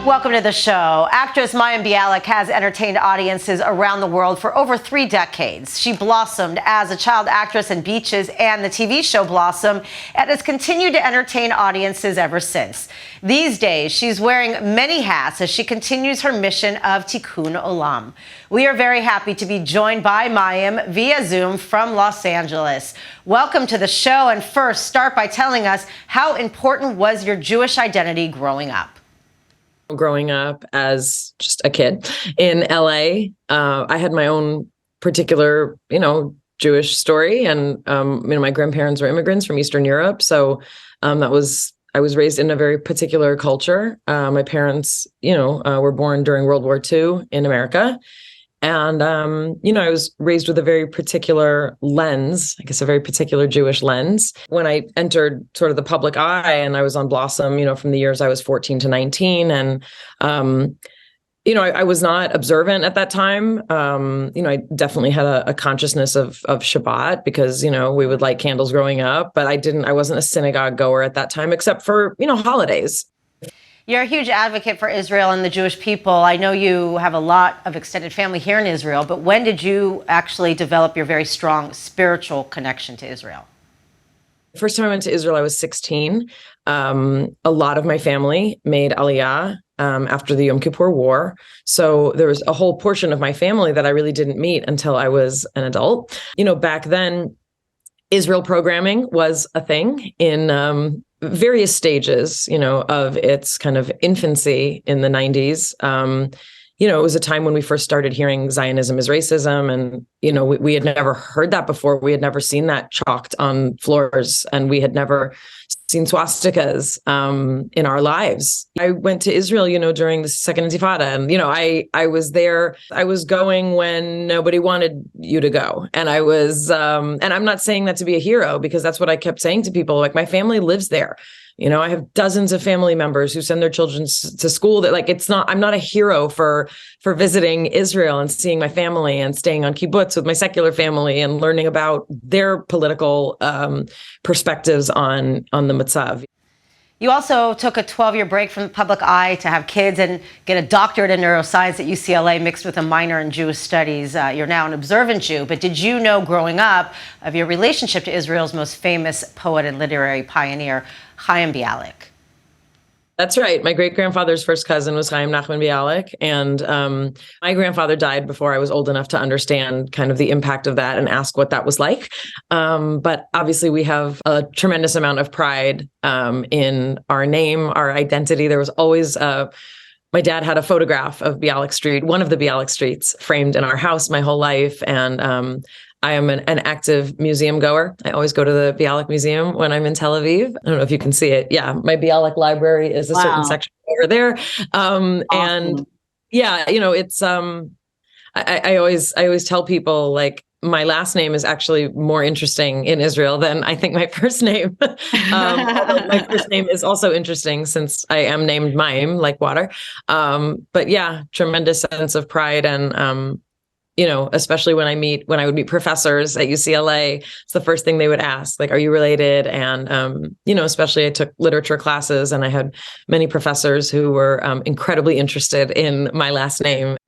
Welcome to the show. Actress Mayim Bialik has entertained audiences around the world for over 3 decades. She blossomed as a child actress in Beaches and the TV show Blossom, and has continued to entertain audiences ever since. These days, she's wearing many hats as she continues her mission of Tikkun Olam. We are very happy to be joined by Mayim via Zoom from Los Angeles. Welcome to the show, and first, start by telling us how important was your Jewish identity growing up? Growing up as just a kid in LA, I had my own particular, Jewish story. And, my grandparents were immigrants from Eastern Europe. So I was raised in a very particular culture. My parents, were born during World War II in America. And, I was raised with a very particular lens, I guess a very particular Jewish lens. When I entered sort of the public eye and I was on Blossom, from the years I was 14 to 19. And, I was not observant at that time. I definitely had a consciousness of Shabbat because, we would light candles growing up, but I wasn't a synagogue goer at that time, except for, holidays. You're a huge advocate for Israel and the Jewish people. I know you have a lot of extended family here in Israel, but when did you actually develop your very strong spiritual connection to Israel? The first time I went to Israel, I was 16. A lot of my family made Aliyah after the Yom Kippur War. So there was a whole portion of my family that I really didn't meet until I was an adult. Back then, Israel programming was a thing in various stages, of its kind of infancy in the 90s. It was a time when we first started hearing Zionism is racism. And, we had never heard that before. We had never seen that chalked on floors, and we had never seen swastikas in our lives. I went to Israel, during the Second Intifada. And, I was there. I was going when nobody wanted you to go. And I was, and I'm not saying that to be a hero, because that's what I kept saying to people. Like, my family lives there. I have dozens of family members who send their children to school that I'm not a hero for visiting Israel and seeing my family and staying on kibbutz with my secular family and learning about their political perspectives on the Matzav. You also took a 12-year break from the public eye to have kids and get a doctorate in neuroscience at UCLA mixed with a minor in Jewish studies. You're now an observant Jew, but did you know growing up of your relationship to Israel's most famous poet and literary pioneer, Mayim Bialik? That's right. My great-grandfather's first cousin was Mayim Bialik. And my grandfather died before I was old enough to understand kind of the impact of that and ask what that was like. But obviously we have a tremendous amount of pride in our name, our identity. There was always my dad had a photograph of Bialik Street, one of the Bialik Streets, framed in our house my whole life. And I am an active museum goer. I always go to the Bialik Museum when I'm in Tel Aviv. I don't know if you can see it. Yeah, my Bialik library is a certain section over there. Awesome. And yeah, it's I always tell people, like, my last name is actually more interesting in Israel than I think my first name. Although my first name is also interesting since I am named Mayim, like water. But yeah, tremendous sense of pride and especially when I would meet professors at UCLA, it's the first thing they would ask, like, are you related? And, especially I took literature classes and I had many professors who were incredibly interested in my last name.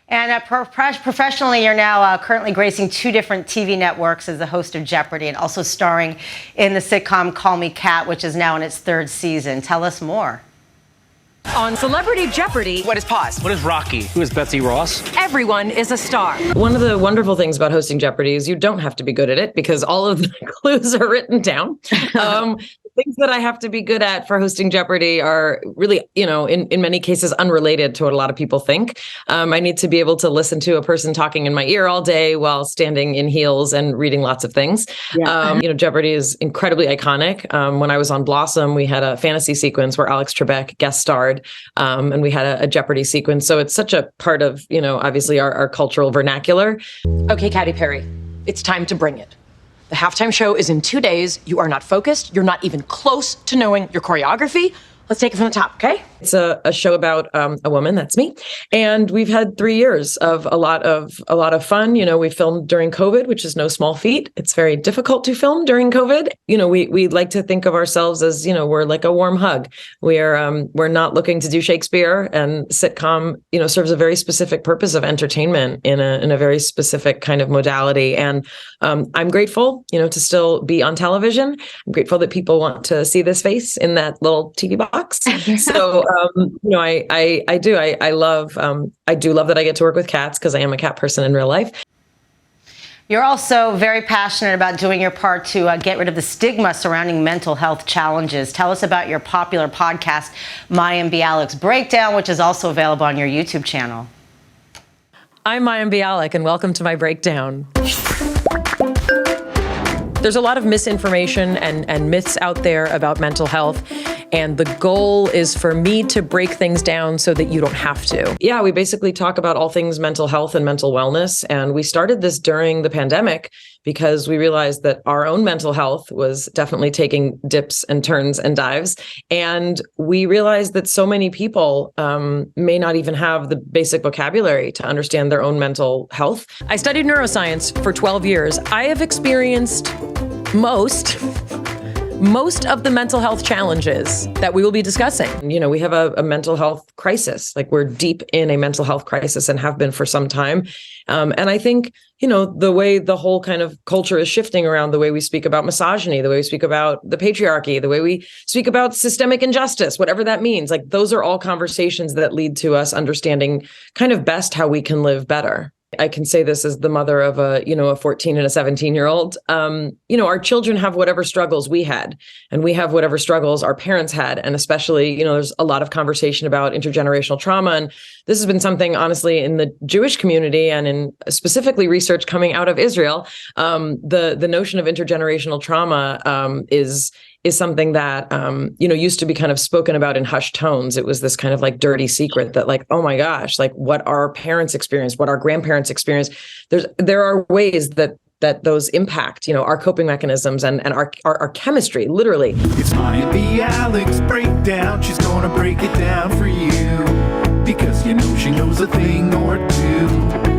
And professionally, you're now currently gracing 2 different TV networks as the host of Jeopardy and also starring in the sitcom Call Me Kat, which is now in its 3rd season. Tell us more. On Celebrity Jeopardy! What is Pause? What is Rocky? Who is Betsy Ross? Everyone is a star. One of the wonderful things about hosting Jeopardy is you don't have to be good at it because all of the clues are written down. Things that I have to be good at for hosting Jeopardy are really, in many cases unrelated to what a lot of people think. I need to be able to listen to a person talking in my ear all day while standing in heels and reading lots of things. Yeah. Jeopardy is incredibly iconic. When I was on Blossom, we had a fantasy sequence where Alex Trebek guest starred, and we had a Jeopardy sequence. So it's such a part of, obviously our cultural vernacular. Okay, Katy Perry, it's time to bring it. The halftime show is in 2 days. You are not focused. You're not even close to knowing your choreography. Let's take it from the top, okay? It's a show about a woman, that's me, and we've had 3 years of a lot of fun. We filmed during COVID, which is no small feat. It's very difficult to film during COVID. We like to think of ourselves as we're like a warm hug. We're not looking to do Shakespeare, and sitcom serves a very specific purpose of entertainment in a very specific kind of modality. And I'm grateful to still be on television. I'm grateful that people want to see this face in that little TV box. So. I do love that I get to work with cats because I am a cat person in real life. You're also very passionate about doing your part to get rid of the stigma surrounding mental health challenges. Tell us about your popular podcast, Mayim Bialik's Breakdown, which is also available on your YouTube channel. I'm Mayim Bialik, and welcome to my Breakdown. There's a lot of misinformation and myths out there about mental health. And the goal is for me to break things down so that you don't have to. Yeah, we basically talk about all things mental health and mental wellness. And we started this during the pandemic because we realized that our own mental health was definitely taking dips and turns and dives. And we realized that so many people may not even have the basic vocabulary to understand their own mental health. I studied neuroscience for 12 years. I have experienced most of the mental health challenges that we will be discussing. We have a mental health crisis. Like, we're deep in a mental health crisis and have been for some time. And I think, the way the whole kind of culture is shifting around the way we speak about misogyny, the way we speak about the patriarchy, the way we speak about systemic injustice, whatever that means, like, those are all conversations that lead to us understanding kind of best how we can live better. I can say this as the mother of a 14 and a 17-year-old. Our children have whatever struggles we had, and we have whatever struggles our parents had. And especially, there's a lot of conversation about intergenerational trauma. And this has been something, honestly, in the Jewish community and in specifically research coming out of Israel. The notion of intergenerational trauma is something that, used to be kind of spoken about in hushed tones. It was this kind of like dirty secret that, like, oh my gosh, like what our parents experienced, what our grandparents experienced. There are ways that those impact, our coping mechanisms and our chemistry, literally. It's Mayim Bialik's Breakdown. She's gonna break it down for you because she knows a thing or two.